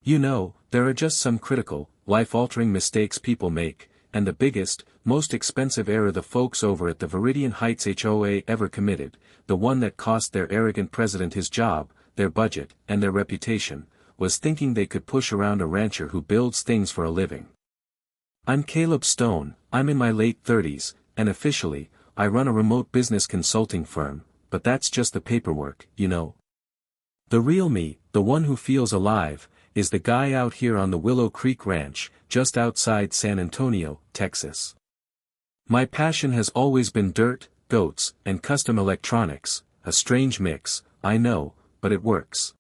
You know, there are just some critical, life-altering mistakes people make, and the biggest, most expensive error the folks over at the Viridian Heights HOA ever committed, the one that cost their arrogant president his job, their budget, and their reputation, was thinking they could push around a rancher who builds things for a living. I'm Caleb Stone, I'm in my late 30s, and officially, I run a remote business consulting firm, but that's just the paperwork, you know. The real me, the one who feels alive, is the guy out here on the Willow Creek Ranch, just outside San Antonio, Texas. My passion has always been dirt, goats, and custom electronics, a strange mix, I know, but it works.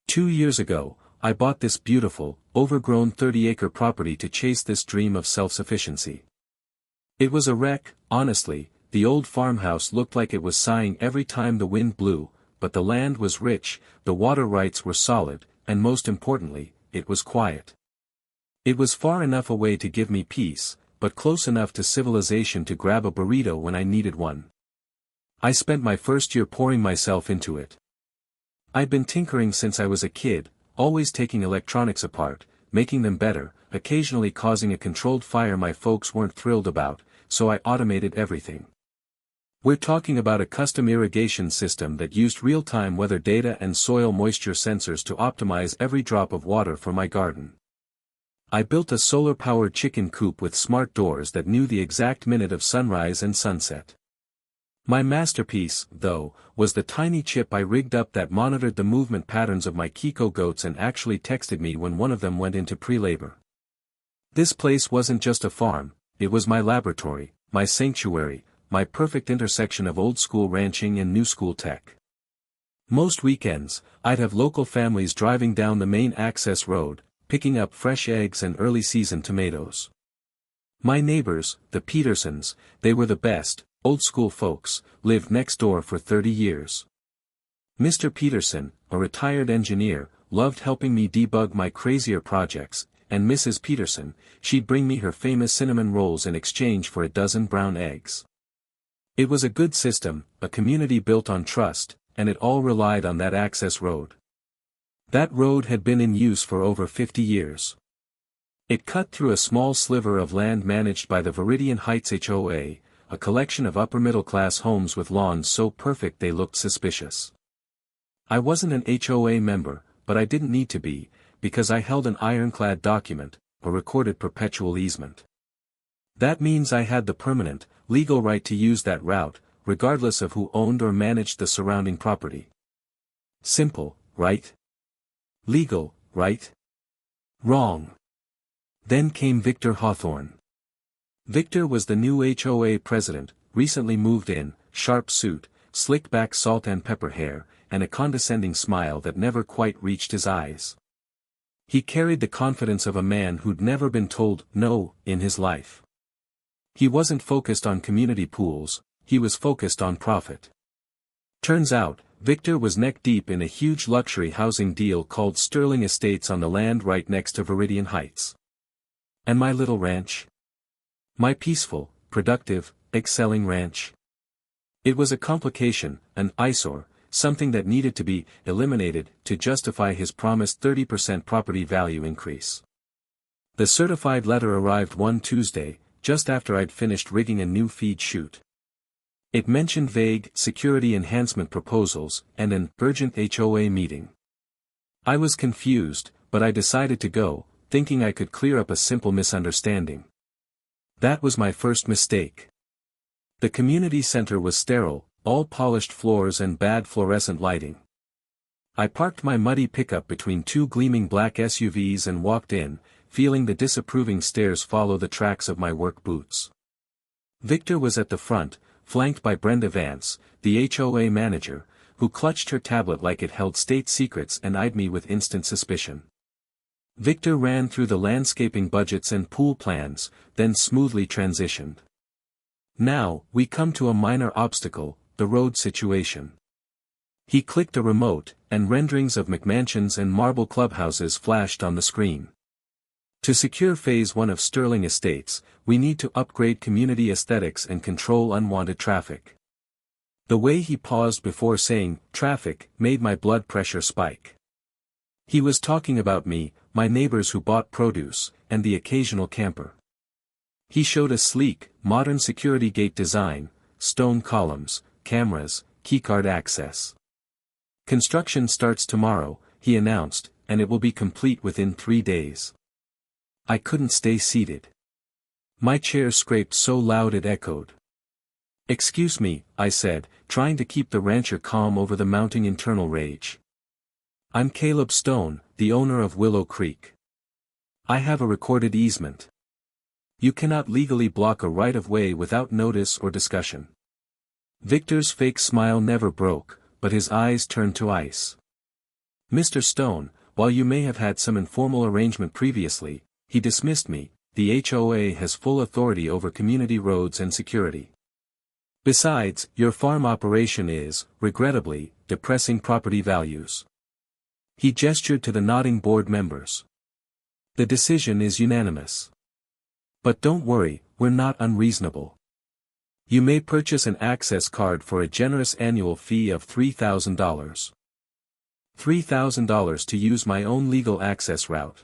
2 years ago, I bought this beautiful, overgrown 30-acre property to chase this dream of self-sufficiency. It was a wreck, honestly, the old farmhouse looked like it was sighing every time the wind blew, but the land was rich, the water rights were solid, and most importantly, it was quiet. It was far enough away to give me peace, but close enough to civilization to grab a burrito when I needed one. I spent my first year pouring myself into it. I'd been tinkering since I was a kid, always taking electronics apart, making them better, occasionally causing a controlled fire my folks weren't thrilled about, so I automated everything. We're talking about a custom irrigation system that used real-time weather data and soil moisture sensors to optimize every drop of water for my garden. I built a solar-powered chicken coop with smart doors that knew the exact minute of sunrise and sunset. My masterpiece, though, was the tiny chip I rigged up that monitored the movement patterns of my Kiko goats and actually texted me when one of them went into pre-labor. This place wasn't just a farm, it was my laboratory, my sanctuary, my perfect intersection of old-school ranching and new-school tech. Most weekends, I'd have local families driving down the main access road, picking up fresh eggs and early-season tomatoes. My neighbors, the Petersons, they were the best, old-school folks, lived next door for 30 years. Mr. Peterson, a retired engineer, loved helping me debug my crazier projects, and Mrs. Peterson, she'd bring me her famous cinnamon rolls in exchange for a dozen brown eggs. It was a good system, a community built on trust, and it all relied on that access road. That road had been in use for over 50 years. It cut through a small sliver of land managed by the Viridian Heights HOA, a collection of upper-middle-class homes with lawns so perfect they looked suspicious. I wasn't an HOA member, but I didn't need to be, because I held an ironclad document, a recorded perpetual easement. That means I had the permanent, legal right to use that route, regardless of who owned or managed the surrounding property. Simple, right? Legal, right? Wrong. Then came Victor Hawthorne. Victor was the new HOA president, recently moved in, sharp suit, slicked back salt and pepper hair, and a condescending smile that never quite reached his eyes. He carried the confidence of a man who'd never been told no in his life. He wasn't focused on community pools, he was focused on profit. Turns out, Victor was neck-deep in a huge luxury housing deal called Sterling Estates on the land right next to Viridian Heights. And my little ranch? My peaceful, productive, excelling ranch? It was a complication, an eyesore, something that needed to be eliminated to justify his promised 30% property value increase. The certified letter arrived one Tuesday, just after I'd finished rigging a new feed chute. It mentioned vague security enhancement proposals and an urgent HOA meeting. I was confused, but I decided to go, thinking I could clear up a simple misunderstanding. That was my first mistake. The community center was sterile, all polished floors and bad fluorescent lighting. I parked my muddy pickup between two gleaming black SUVs and walked in, feeling the disapproving stares follow the tracks of my work boots. Victor was at the front, flanked by Brenda Vance, the HOA manager, who clutched her tablet like it held state secrets and eyed me with instant suspicion. Victor ran through the landscaping budgets and pool plans, then smoothly transitioned. Now, we come to a minor obstacle, the road situation. He clicked a remote, and renderings of McMansions and marble clubhouses flashed on the screen. To secure Phase 1 of Sterling Estates, we need to upgrade community aesthetics and control unwanted traffic. The way he paused before saying, traffic, made my blood pressure spike. He was talking about me, my neighbors who bought produce, and the occasional camper. He showed a sleek, modern security gate design, stone columns, cameras, keycard access. Construction starts tomorrow, he announced, and it will be complete within 3 days. I couldn't stay seated. My chair scraped so loud it echoed. "Excuse me," I said, trying to keep the rancher calm over the mounting internal rage. "I'm Caleb Stone, the owner of Willow Creek. I have a recorded easement. You cannot legally block a right-of-way without notice or discussion." Victor's fake smile never broke, but his eyes turned to ice. "Mr. Stone, while you may have had some informal arrangement previously," he dismissed me, "the HOA has full authority over community roads and security. Besides, your farm operation is, regrettably, depressing property values." He gestured to the nodding board members. "The decision is unanimous. But don't worry, we're not unreasonable. You may purchase an access card for a generous annual fee of $3,000. $3,000 to use my own legal access route."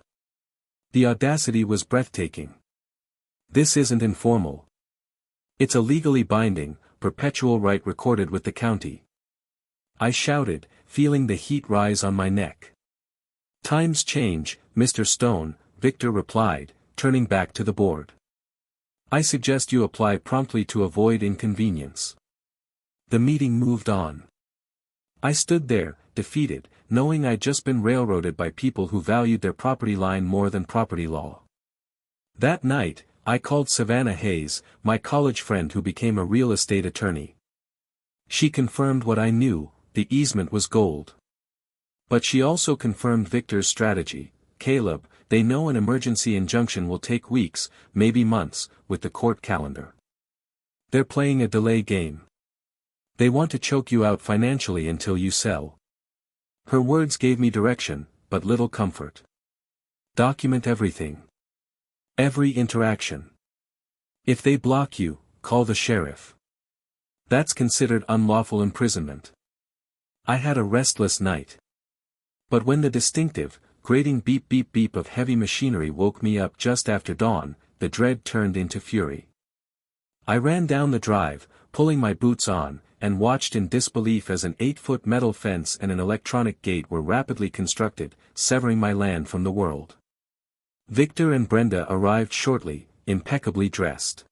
The audacity was breathtaking. "This isn't informal. It's a legally binding, perpetual right recorded with the county." I shouted, feeling the heat rise on my neck. "Times change, Mr. Stone," Victor replied, turning back to the board. "I suggest you apply promptly to avoid inconvenience." The meeting moved on. I stood there, defeated, knowing I'd just been railroaded by people who valued their property line more than property law. That night, I called Savannah Hayes, my college friend who became a real estate attorney. She confirmed what I knew, the easement was gold. But she also confirmed Victor's strategy. "Caleb, they know an emergency injunction will take weeks, maybe months, with the court calendar. They're playing a delay game. They want to choke you out financially until you sell." Her words gave me direction, but little comfort. "Document everything. Every interaction. If they block you, call the sheriff. That's considered unlawful imprisonment." I had a restless night. But when the distinctive, grating beep beep beep of heavy machinery woke me up just after dawn, the dread turned into fury. I ran down the drive, pulling my boots on, and watched in disbelief as an 8-foot metal fence and an electronic gate were rapidly constructed, severing my land from the world. Victor and Brenda arrived shortly, impeccably dressed.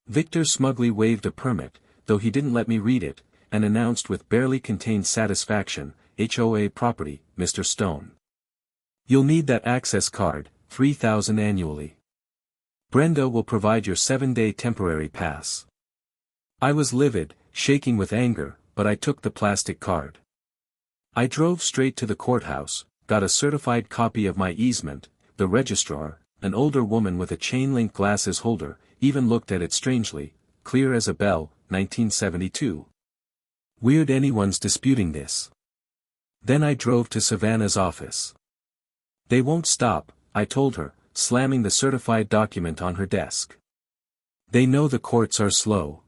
Victor smugly waved a permit, though he didn't let me read it, and announced with barely contained satisfaction, "HOA property, Mr. Stone. You'll need that access card, $3,000 annually. Brenda will provide your 7-day temporary pass." I was livid, shaking with anger, but I took the plastic card. I drove straight to the courthouse, got a certified copy of my easement. The registrar, an older woman with a chain-link glasses holder, even looked at it strangely, clear as a bell, 1972. Weird anyone's disputing this. Then I drove to Savannah's office. "They won't stop," I told her, slamming the certified document on her desk. "They know the courts are slow.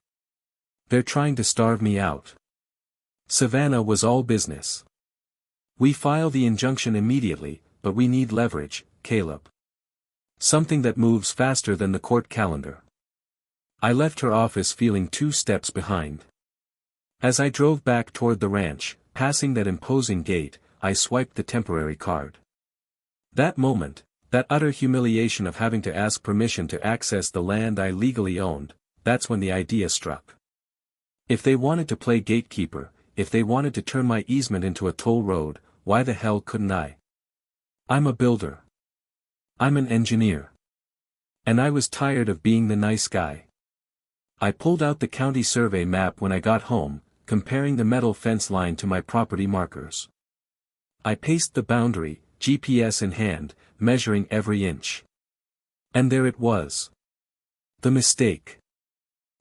They're trying to starve me out." Savannah was all business. "We file the injunction immediately, but we need leverage, Caleb. Something that moves faster than the court calendar." I left her office feeling 2 steps behind. As I drove back toward the ranch, passing that imposing gate, I swiped the temporary card. That moment, that utter humiliation of having to ask permission to access the land I legally owned, that's when the idea struck. If they wanted to play gatekeeper, if they wanted to turn my easement into a toll road, why the hell couldn't I? I'm a builder. I'm an engineer. And I was tired of being the nice guy. I pulled out the county survey map when I got home, comparing the metal fence line to my property markers. I paced the boundary, GPS in hand, measuring every inch. And there it was. The mistake.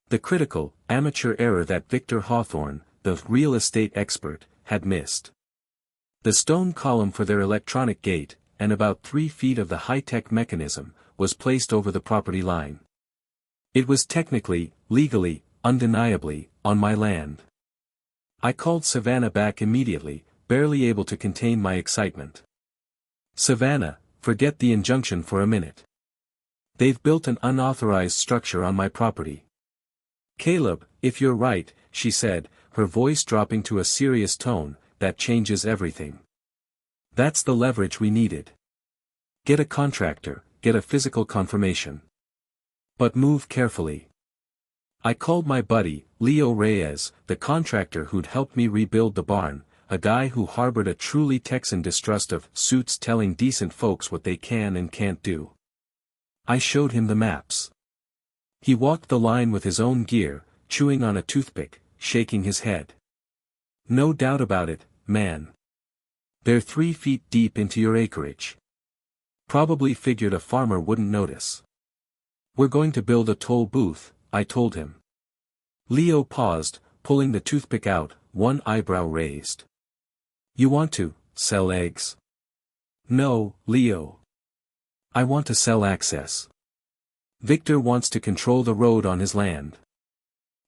The critical, amateur error that Victor Hawthorne, the real estate expert, had missed. The stone column for their electronic gate, and about 3 feet of the high-tech mechanism, was placed over the property line. It was technically, legally, undeniably, on my land. I called Savannah back immediately, barely able to contain my excitement. Savannah, forget the injunction for a minute. They've built an unauthorized structure on my property. Caleb, if you're right, she said, her voice dropping to a serious tone, that changes everything. That's the leverage we needed. Get a contractor, get a physical confirmation. But move carefully. I called my buddy, Leo Reyes, the contractor who'd helped me rebuild the barn, a guy who harbored a truly Texan distrust of suits telling decent folks what they can and can't do. I showed him the maps. He walked the line with his own gear, chewing on a toothpick, shaking his head. No doubt about it, man. They're 3 feet deep into your acreage. Probably figured a farmer wouldn't notice. We're going to build a toll booth, I told him. Leo paused, pulling the toothpick out, one eyebrow raised. You want to sell eggs? No, Leo. I want to sell access. Victor wants to control the road on his land.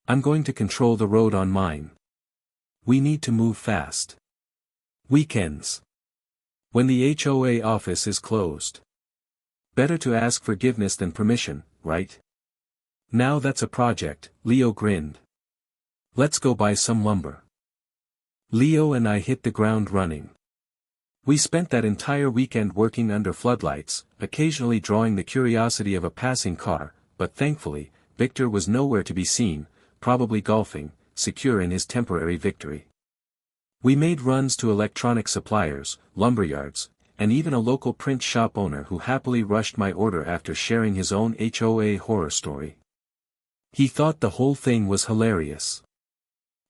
I'm going to control the road on mine. We need to move fast. Weekends. When the HOA office is closed. Better to ask forgiveness than permission, right? Now that's a project, Leo grinned. Let's go buy some lumber. Leo and I hit the ground running. We spent that entire weekend working under floodlights, occasionally drawing the curiosity of a passing car, but thankfully, Victor was nowhere to be seen, probably golfing, secure in his temporary victory. We made runs to electronic suppliers, lumberyards, and even a local print shop owner who happily rushed my order after sharing his own HOA horror story. He thought the whole thing was hilarious.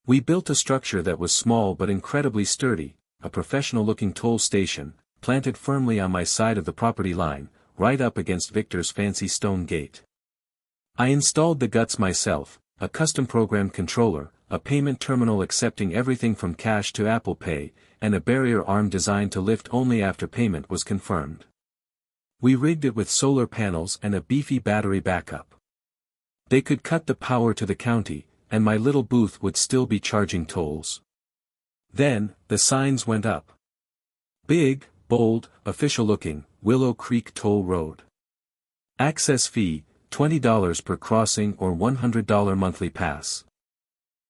We built a structure that was small but incredibly sturdy, a professional-looking toll station, planted firmly on my side of the property line, right up against Victor's fancy stone gate. I installed the guts myself, a custom-programmed controller, a payment terminal accepting everything from cash to Apple Pay, and a barrier arm designed to lift only after payment was confirmed. We rigged it with solar panels and a beefy battery backup. They could cut the power to the county, and my little booth would still be charging tolls. Then, the signs went up. Big, bold, official-looking, Willow Creek Toll Road. Access fee, $20 per crossing or $100 monthly pass.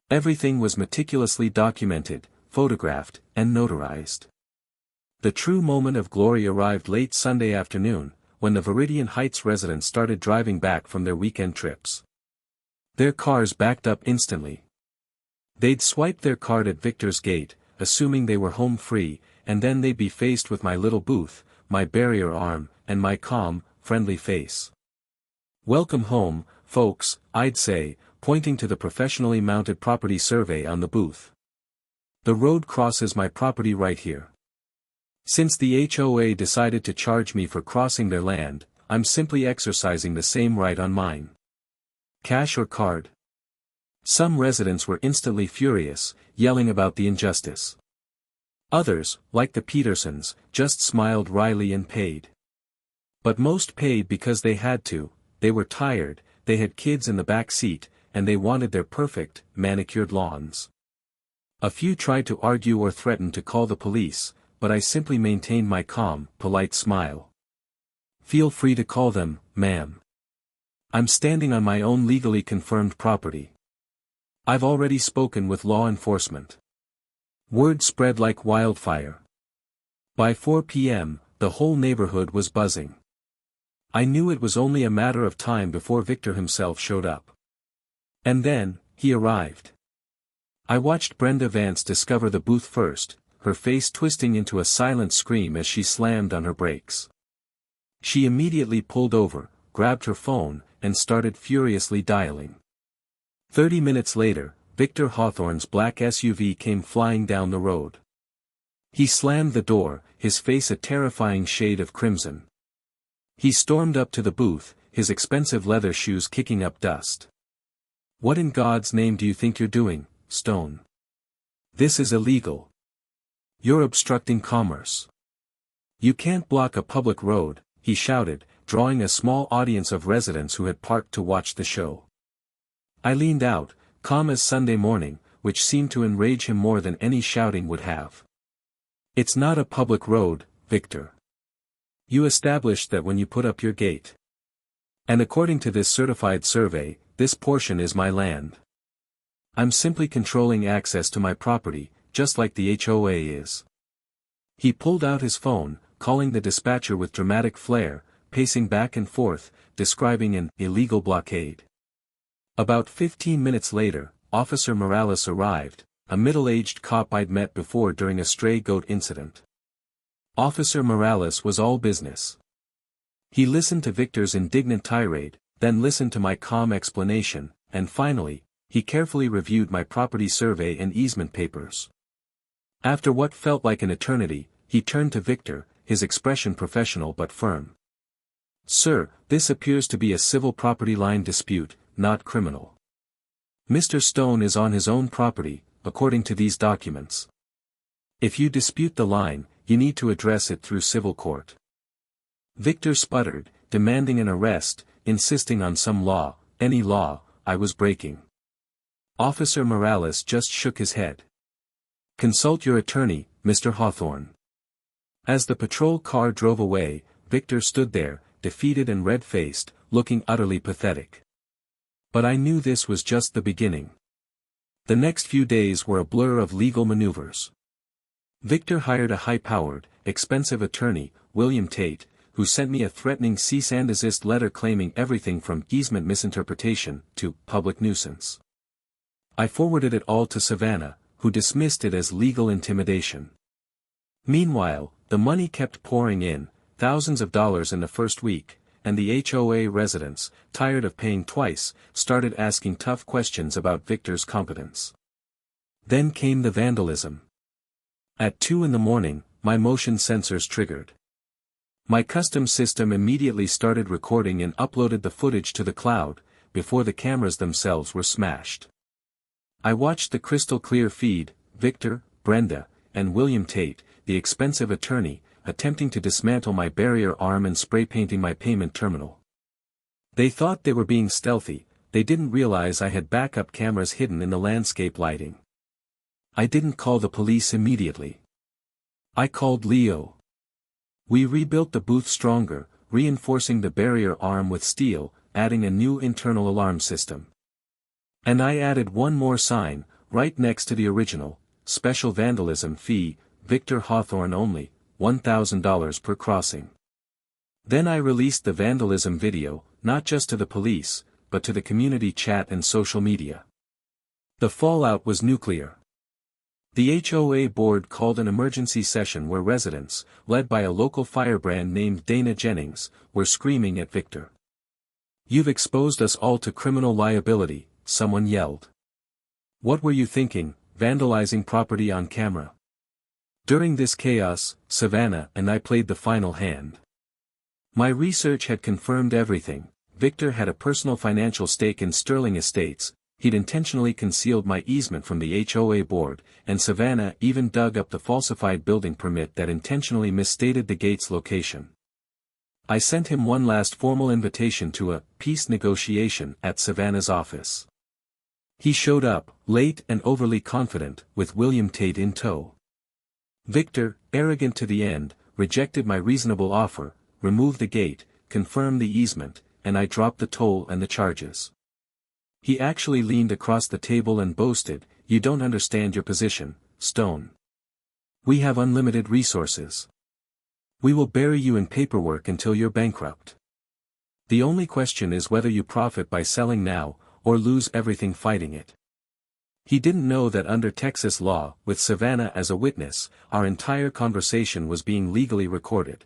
Everything was meticulously documented, photographed, and notarized. The true moment of glory arrived late Sunday afternoon, when the Viridian Heights residents started driving back from their weekend trips. Their cars backed up instantly. They'd swipe their card at Victor's gate, assuming they were home free, and then they'd be faced with my little booth, my barrier arm, and my calm, friendly face. Welcome home, folks, I'd say, pointing to the professionally mounted property survey on the booth. The road crosses my property right here. Since the HOA decided to charge me for crossing their land, I'm simply exercising the same right on mine. Cash or card? Some residents were instantly furious, yelling about the injustice. Others, like the Petersons, just smiled wryly and paid. But most paid because they had to, they were tired, they had kids in the back seat, and they wanted their perfect, manicured lawns. A few tried to argue or threaten to call the police, but I simply maintained my calm, polite smile. Feel free to call them, ma'am. I'm standing on my own legally confirmed property. I've already spoken with law enforcement. Word spread like wildfire. By 4 p.m., the whole neighborhood was buzzing. I knew it was only a matter of time before Victor himself showed up. And then, he arrived. I watched Brenda Vance discover the booth first, her face twisting into a silent scream as she slammed on her brakes. She immediately pulled over, grabbed her phone, and started furiously dialing. 30 minutes later, Victor Hawthorne's black SUV came flying down the road. He slammed the door, his face a terrifying shade of crimson. He stormed up to the booth, his expensive leather shoes kicking up dust. What in God's name do you think you're doing, Stone? This is illegal. You're obstructing commerce. You can't block a public road, he shouted, drawing a small audience of residents who had parked to watch the show. I leaned out, calm as Sunday morning, which seemed to enrage him more than any shouting would have. It's not a public road, Victor. You established that when you put up your gate. And according to this certified survey, this portion is my land. I'm simply controlling access to my property, just like the HOA is. He pulled out his phone, calling the dispatcher with dramatic flair, pacing back and forth, describing an illegal blockade. About 15 minutes later, Officer Morales arrived, a middle-aged cop I'd met before during a stray goat incident. Officer Morales was all business. He listened to Victor's indignant tirade, then listened to my calm explanation, and finally, he carefully reviewed my property survey and easement papers. After what felt like an eternity, he turned to Victor, his expression professional but firm. "Sir, this appears to be a civil property line dispute, not criminal. Mr. Stone is on his own property, according to these documents. If you dispute the line, you need to address it through civil court." Victor sputtered, demanding an arrest, insisting on some law, any law, I was breaking. Officer Morales just shook his head. "Consult your attorney, Mr. Hawthorne." As the patrol car drove away, Victor stood there, defeated and red-faced, looking utterly pathetic. But I knew this was just the beginning. The next few days were a blur of legal maneuvers. Victor hired a high-powered, expensive attorney, William Tate, who sent me a threatening cease and desist letter claiming everything from easement misinterpretation to public nuisance. I forwarded it all to Savannah, who dismissed it as legal intimidation. Meanwhile, the money kept pouring in, thousands of dollars in the first week, and the HOA residents, tired of paying twice, started asking tough questions about Victor's competence. Then came the vandalism. At 2 a.m, my motion sensors triggered. My custom system immediately started recording and uploaded the footage to the cloud, before the cameras themselves were smashed. I watched the crystal-clear feed, Victor, Brenda, and William Tate, the expensive attorney, attempting to dismantle my barrier arm and spray-painting my payment terminal. They thought they were being stealthy, they didn't realize I had backup cameras hidden in the landscape lighting. I didn't call the police immediately. I called Leo. We rebuilt the booth stronger, reinforcing the barrier arm with steel, adding a new internal alarm system. And I added one more sign, right next to the original, special vandalism fee, Victor Hawthorne only, $1,000 per crossing. Then I released the vandalism video, not just to the police, but to the community chat and social media. The fallout was nuclear. The HOA board called an emergency session where residents, led by a local firebrand named Dana Jennings, were screaming at Victor. "You've exposed us all to criminal liability," someone yelled. "What were you thinking, vandalizing property on camera?" During this chaos, Savannah and I played the final hand. My research had confirmed everything. Victor had a personal financial stake in Sterling Estates, he'd intentionally concealed my easement from the HOA board, and Savannah even dug up the falsified building permit that intentionally misstated the gate's location. I sent him one last formal invitation to a peace negotiation at Savannah's office. He showed up, late and overly confident, with William Tate in tow. Victor, arrogant to the end, rejected my reasonable offer, removed the gate, confirmed the easement, and I dropped the toll and the charges. He actually leaned across the table and boasted, "You don't understand your position, Stone. We have unlimited resources. We will bury you in paperwork until you're bankrupt. The only question is whether you profit by selling now, or lose everything fighting it." He didn't know that under Texas law, with Savannah as a witness, our entire conversation was being legally recorded.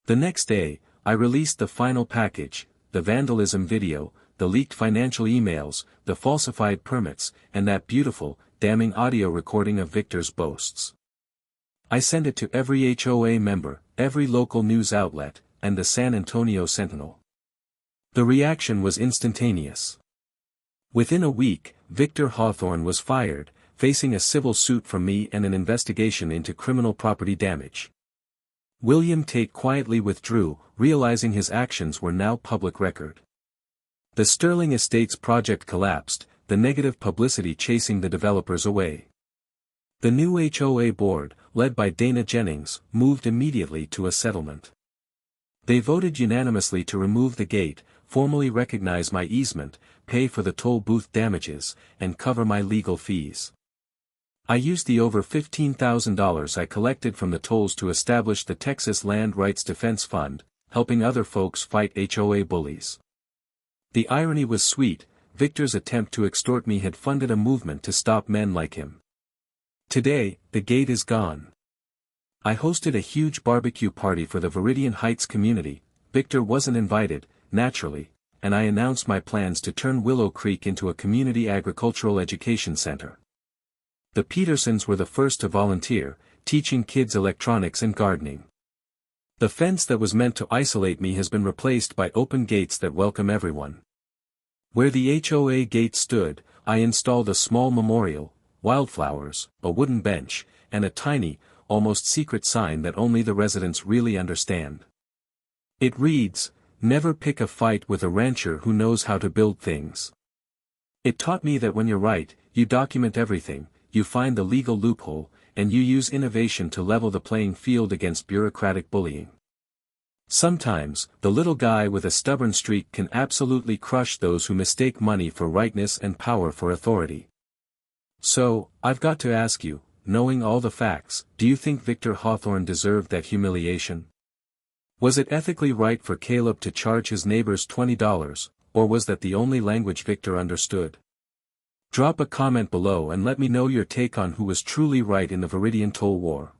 The next day, I released the final package, the vandalism video, the leaked financial emails, the falsified permits, and that beautiful, damning audio recording of Victor's boasts. I sent it to every HOA member, every local news outlet, and the San Antonio Sentinel. The reaction was instantaneous. Within a week, Victor Hawthorne was fired, facing a civil suit from me and an investigation into criminal property damage. William Tate quietly withdrew, realizing his actions were now public record. The Sterling Estates project collapsed, the negative publicity chasing the developers away. The new HOA board, led by Dana Jennings, moved immediately to a settlement. They voted unanimously to remove the gate, formally recognize my easement, pay for the toll booth damages, and cover my legal fees. I used the over $15,000 I collected from the tolls to establish the Texas Land Rights Defense Fund, helping other folks fight HOA bullies. The irony was sweet. Victor's attempt to extort me had funded a movement to stop men like him. Today, the gate is gone. I hosted a huge barbecue party for the Viridian Heights community. Victor wasn't invited, naturally, and I announced my plans to turn Willow Creek into a community agricultural education center. The Petersons were the first to volunteer, teaching kids electronics and gardening. The fence that was meant to isolate me has been replaced by open gates that welcome everyone. Where the HOA gate stood, I installed a small memorial, wildflowers, a wooden bench, and a tiny, almost secret sign that only the residents really understand. It reads, "Never pick a fight with a rancher who knows how to build things." It taught me that when you're right, you document everything, you find the legal loophole, and you use innovation to level the playing field against bureaucratic bullying. Sometimes, the little guy with a stubborn streak can absolutely crush those who mistake money for rightness and power for authority. So, I've got to ask you, knowing all the facts, do you think Victor Hawthorne deserved that humiliation? Was it ethically right for Caleb to charge his neighbors $20, or was that the only language Victor understood? Drop a comment below and let me know your take on who was truly right in the Viridian toll war.